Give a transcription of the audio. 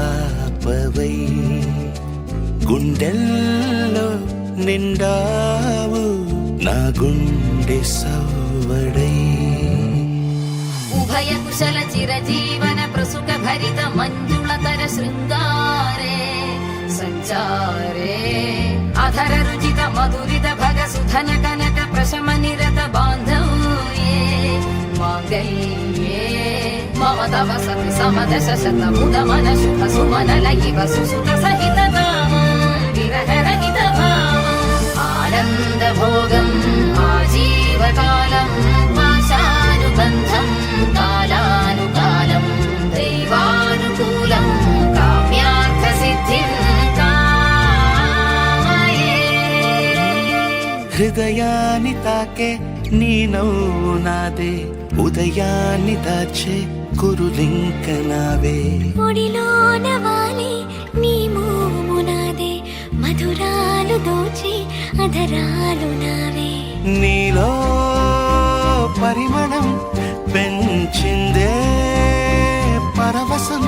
పాపవై గుండెల్లో నిండావు నా గుండె సవ్వడై ఉభయ కుశల చిరజీవన ప్రసుక భరిత మంజుళతర శృంగారే సంచారే అధర రుచిత మధురిత భగ సుధన కనక ప్రశమ నిరత బాంధవ్యే మాంగళ్యే మమ తవ సతి సమదశ శత ముద మన శుభ సుమన లయివ సుసుత సహిత విరహ రహిత ఆనంద భోగం ఆజీవకాలం పాశానుబంధం కాలానుకాలం దైవానుకూలం కామ్యార్థ సిద్ధిం కామయే. హృదయాన్ని తాకే నీ నవ్వు నాదే ఉదయాన్ని దాచే కురులింక నావే ఒడిలోన వాలి నీ మోము నాదే మధురాలు దోచి అధరాలు నావే నీలో పరిమళం పెంచిందే పరవశం